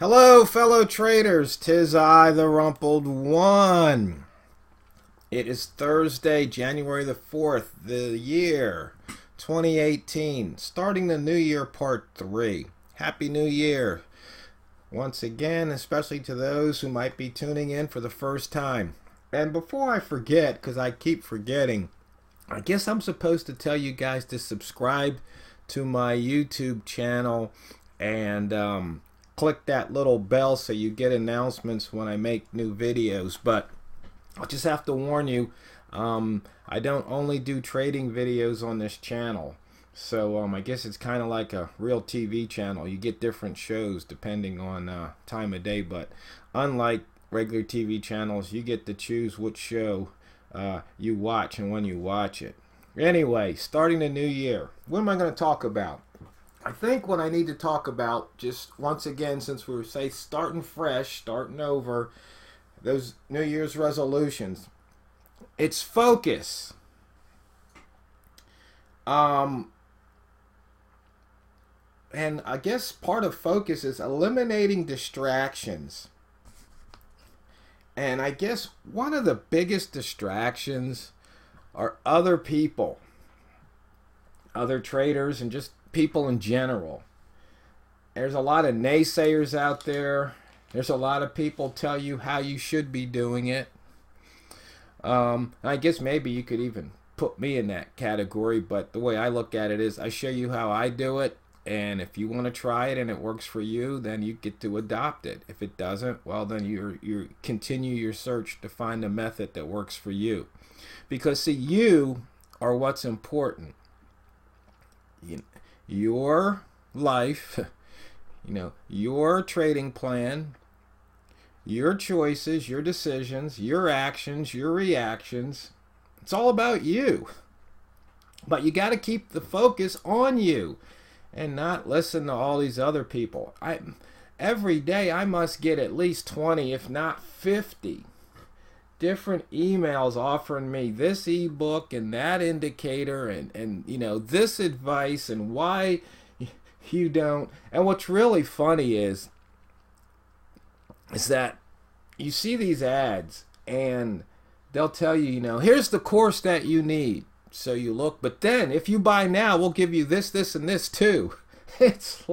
Hello, fellow traders. 'Tis I, the Rumpled One. It is Thursday, January the 4th, the year 2018. Starting the new year, part 3. Happy New Year. Once again, especially to those who might be tuning in for the first time. And before I forget, because I keep forgetting, I guess I'm supposed to tell you guys to subscribe to my YouTube channel and click that little bell so you get announcements when I make new videos. But I'll just have to warn you, I don't only do trading videos on this channel. So I guess it's kind of like a real TV channel. You get different shows depending on time of day. But unlike regular TV channels, you get to choose which show you watch and when you watch it. Anyway, starting the new year, what am I going to talk about? I think what I need to talk about, just once again, since we were starting fresh, starting over, those New Year's resolutions, it's focus. And I guess part of focus is eliminating distractions. And I guess one of the biggest distractions are other people, other traders, and just people in general. There's a lot of naysayers out there. There's a lot of people tell you how you should be doing it. I guess maybe you could even put me in that category, but the way I look at it is I show you how I do it, and if you want to try it and it works for you, then you get to adopt it. If it doesn't, well, then you continue your search to find a method that works for you. Because see, you are what's important. Your life, your trading plan, your choices, your decisions, your actions, your reactions. It's all about you. But you got to keep the focus on you and not listen to all these other people. Every day I must get at least 20, if not 50, different emails offering me this ebook and that indicator and this advice and why you don't. And what's really funny is that you see these ads and they'll tell you, here's the course that you need. So you look, but then if you buy now, we'll give you this, this, and this too. It's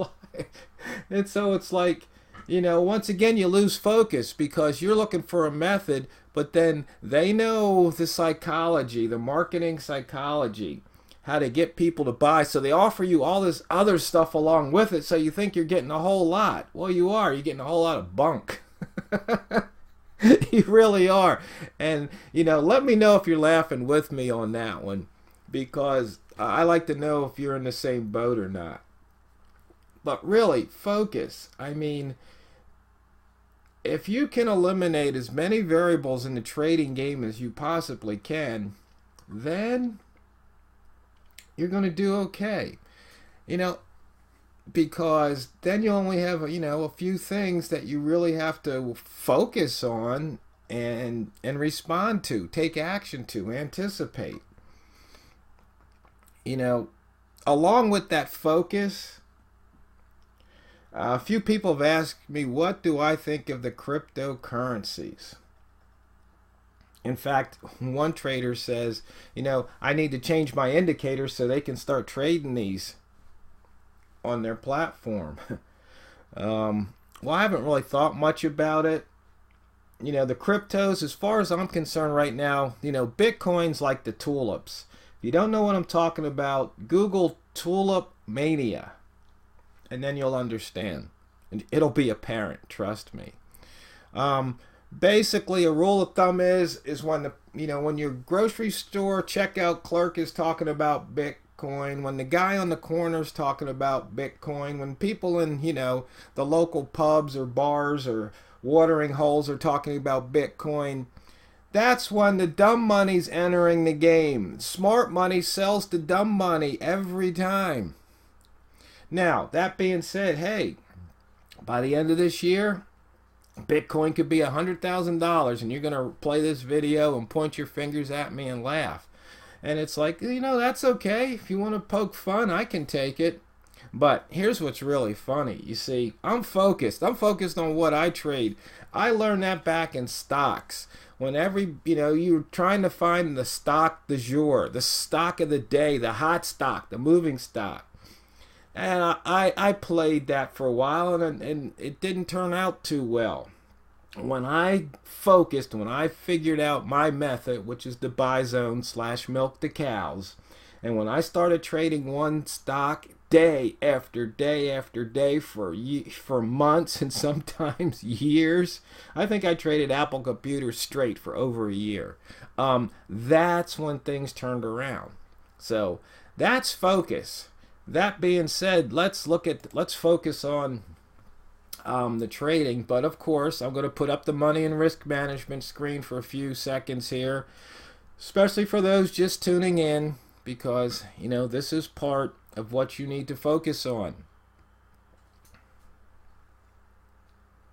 like, once again, you lose focus because you're looking for a method, but then they know the psychology, the marketing psychology, how to get people to buy. So they offer you all this other stuff along with it. So you think you're getting a whole lot. Well, you are. You're getting a whole lot of bunk. You really are. And, let me know if you're laughing with me on that one, because I like to know if you're in the same boat or not. But really, focus. If you can eliminate as many variables in the trading game as you possibly can, then you're going to do okay. Because then you only have, a few things that you really have to focus on and respond to, take action to, anticipate. Along with that focus, a few people have asked me, what do I think of the cryptocurrencies? In fact, one trader says, I need to change my indicators so they can start trading these on their platform. Well, I haven't really thought much about it. The cryptos, as far as I'm concerned right now, Bitcoin's like the tulips. If you don't know what I'm talking about, Google tulip mania, and then you'll understand. And it'll be apparent, trust me. Basically, a rule of thumb is when when your grocery store checkout clerk is talking about Bitcoin, when the guy on the corner is talking about Bitcoin, when people in the local pubs or bars or watering holes are talking about Bitcoin, that's when the dumb money's entering the game. Smart money sells to dumb money every time. Now, that being said, hey, by the end of this year, Bitcoin could be $100,000 and you're going to play this video and point your fingers at me and laugh. And it's like, that's okay. If you want to poke fun, I can take it. But here's what's really funny. You see, I'm focused. I'm focused on what I trade. I learned that back in stocks. When you're trying to find the stock du jour, the stock of the day, the hot stock, the moving stock. And I played that for a while, and it didn't turn out too well. When I figured out my method, which is the buy zone / milk the cows, and when I started trading one stock day after day after day for months and sometimes years, I think I traded Apple Computers straight for over a year. That's when things turned around. So that's focus. That being said, let's focus on the trading. But of course, I'm going to put up the money and risk management screen for a few seconds here, especially for those just tuning in, because this is part of what you need to focus on.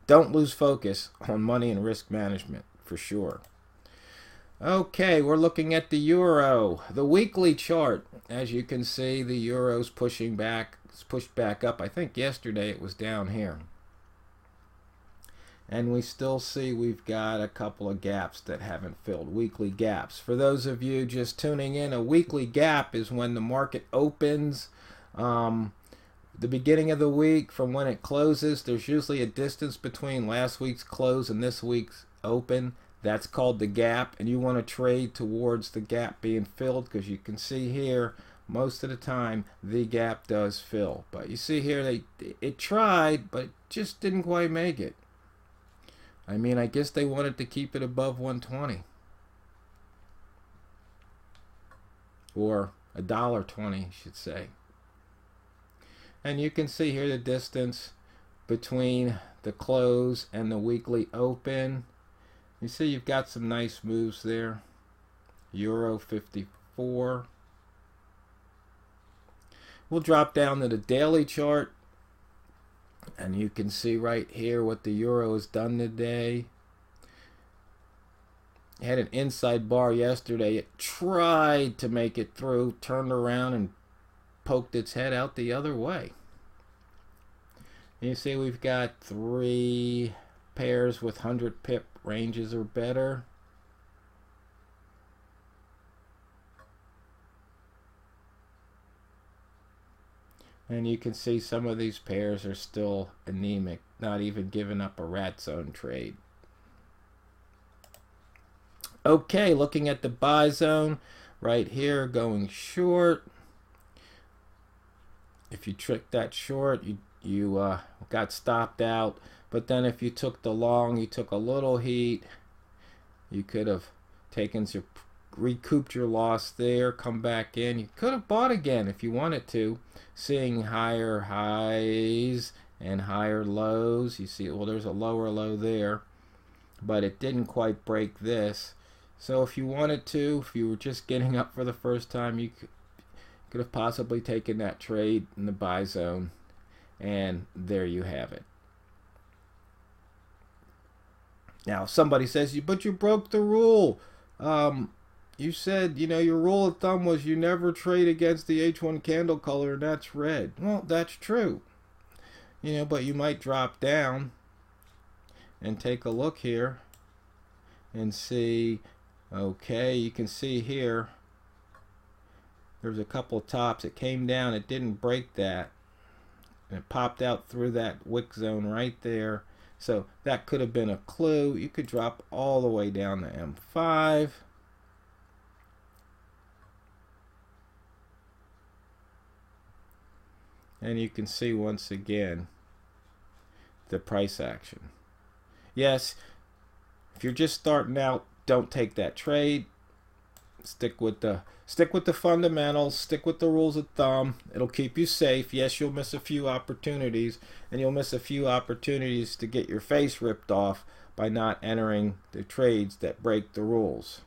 Don't lose focus on money and risk management for sure. Okay, we're looking at the euro, the weekly chart. As you can see, the euro's pushing back. It's pushed back up. I think yesterday it was down here. And we still see we've got a couple of gaps that haven't filled, weekly gaps. For those of you just tuning in, a weekly gap is when the market opens. The beginning of the week from when it closes, there's usually a distance between last week's close and this week's open. That's called the gap, and you want to trade towards the gap being filled, because you can see here most of the time the gap does fill. But you see here it tried, but just didn't quite make it. I mean, I guess they wanted to keep it above 120 or $1.20, I should say. And you can see here the distance between the close and the weekly open. You see you've got some nice moves there. Euro 54. We'll drop down to the daily chart, and you can see right here what the euro has done today. It had an inside bar yesterday. It tried to make it through, turned around and poked its head out the other way. And you see we've got 3 pairs with 100 pip ranges or better. And you can see some of these pairs are still anemic, not even giving up a rat zone trade. Okay, looking at the buy zone right here, going short. If you tricked that short, you got stopped out. But then if you took the long, you took a little heat. You could have recouped your loss there, come back in. You could have bought again if you wanted to, seeing higher highs and higher lows. You see, well, there's a lower low there, but it didn't quite break this. So if you wanted to, if you were just getting up for the first time, you could have possibly taken that trade in the buy zone, and there you have it. Now somebody says, but you broke the rule. You said, your rule of thumb was you never trade against the H1 candle color, and that's red. Well, that's true. But you might drop down and take a look here and see. Okay, you can see here there's a couple of tops. It came down, it didn't break that, and it popped out through that wick zone right there. So that could have been a clue. You could drop all the way down to M5. And you can see once again the price action. Yes, if you're just starting out, don't take that trade. Stick with the fundamentals, stick with the rules of thumb. It'll keep you safe. Yes, you'll miss a few opportunities, and you'll miss a few opportunities to get your face ripped off by not entering the trades that break the rules.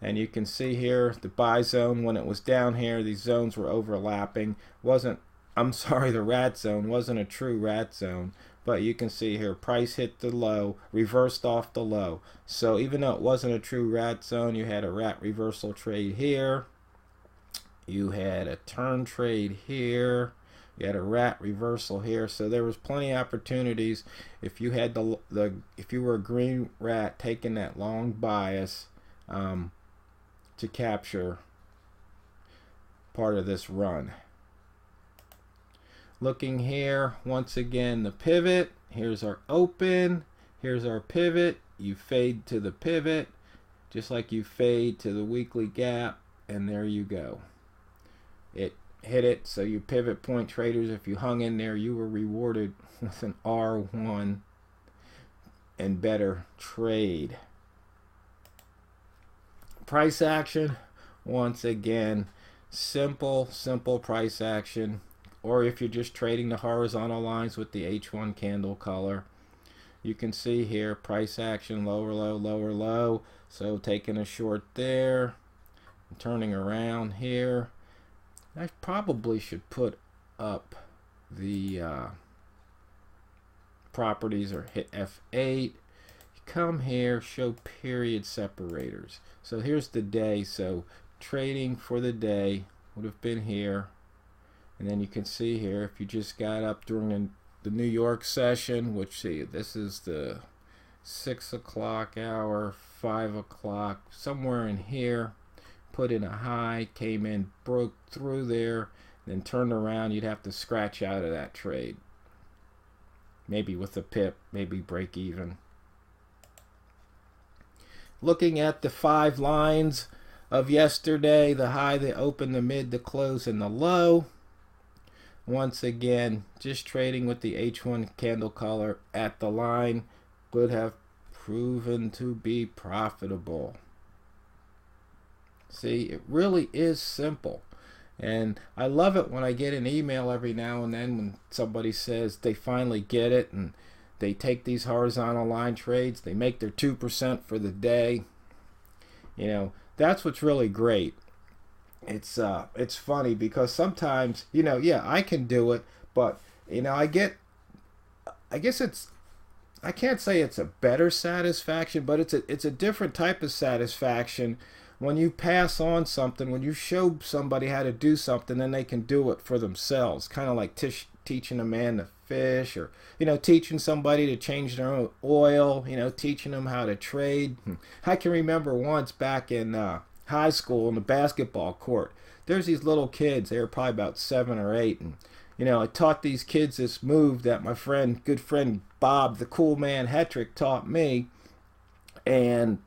And you can see here the buy zone, when it was down here, these zones were overlapping. The rat zone wasn't a true rat zone. But you can see here, price hit the low, reversed off the low. So even though it wasn't a true rat zone, you had a rat reversal trade here. You had a turn trade here. You had a rat reversal here. So there was plenty of opportunities. If you had if you were a green rat taking that long bias to capture part of this run. Looking here, once again, the pivot. Here's our open. Here's our pivot. You fade to the pivot, just like you fade to the weekly gap, and there you go. It hit it. So you pivot point traders, if you hung in there, you were rewarded with an R1 and better trade. Price action, once again, simple price action. Or if you're just trading the horizontal lines with the H1 candle color, you can see here price action, lower low, lower low. So taking a short there, turning around here. I probably should put up the properties, or hit F8. You come here, show period separators. So here's the day. So trading for the day would have been here. And then you can see here, if you just got up during the New York session, which, see, this is the 6 o'clock hour, 5 o'clock, somewhere in here, put in a high, came in, broke through there, then turned around, you'd have to scratch out of that trade. Maybe with a pip, maybe break even. Looking at the 5 lines of yesterday, the high, the open, the mid, the close, and the low. Once again, just trading with the H1 candle color at the line would have proven to be profitable. See, it really is simple. And I love it when I get an email every now and then when somebody says they finally get it and they take these horizontal line trades, they make their 2% for the day. You know, that's what's really great. It's funny because sometimes, you know, yeah, I can do it, but, you know, I can't say it's a better satisfaction, but it's a different type of satisfaction when you pass on something, when you show somebody how to do something, then they can do it for themselves. Kind of like teaching a man to fish, or, you know, teaching somebody to change their own oil, you know, teaching them how to trade. I can remember once back in high school on the basketball court, there's these little kids, they were probably about 7 or 8, and, you know, I taught these kids this move that my good friend Bob, the cool man Hetrick, taught me. And,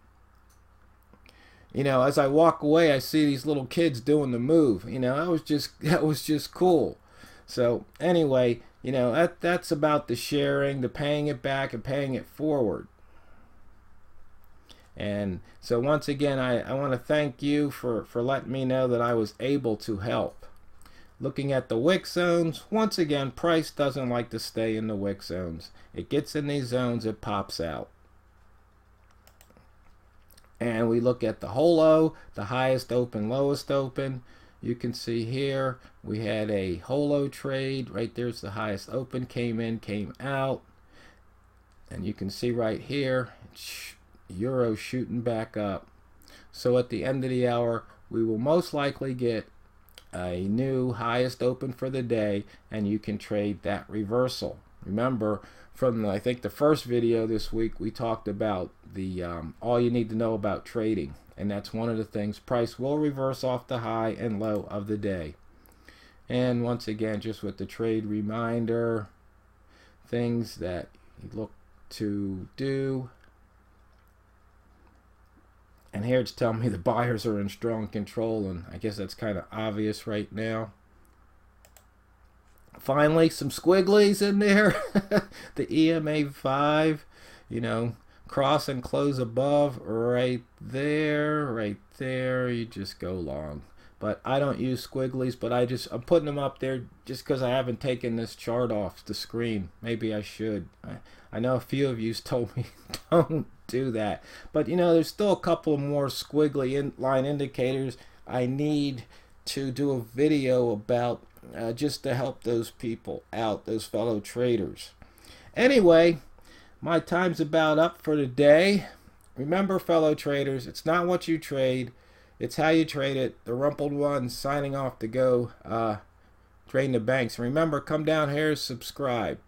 you know, as I walk away, I see these little kids doing the move. You know, that was just cool. So anyway, you know, that's about the sharing, the paying it back, and paying it forward. And so once again, I want to thank you for letting me know that I was able to help. Looking at the wick zones, once again, price doesn't like to stay in the wick zones. It gets in these zones, it pops out. And we look at the holo, the highest open, lowest open. You can see here we had a holo trade. Right there's the highest open, came in, came out. And you can see right here, euro shooting back up. So at the end of the hour, we will most likely get a new highest open for the day, and you can trade that reversal. Remember, from I think the first video this week, we talked about the all you need to know about trading, and that's one of the things. Price will reverse off the high and low of the day. And once again, just with the trade reminder, things that you look to do. And here it's telling me the buyers are in strong control, and I guess that's kind of obvious right now. Finally, some squigglies in there. The EMA 5, you know, cross and close above right there, you just go long. But I don't use squigglies, but I'm putting them up there just because I haven't taken this chart off the screen. Maybe I should. I know a few of you told me don't do that, but you know, there's still a couple more squiggly line indicators I need to do a video about, just to help those people out, those fellow traders. Anyway, my time's about up for today. Remember, fellow traders, it's not what you trade, It's how you trade it. The Rumpled One signing off to go trading the banks. Remember, come down here, subscribe.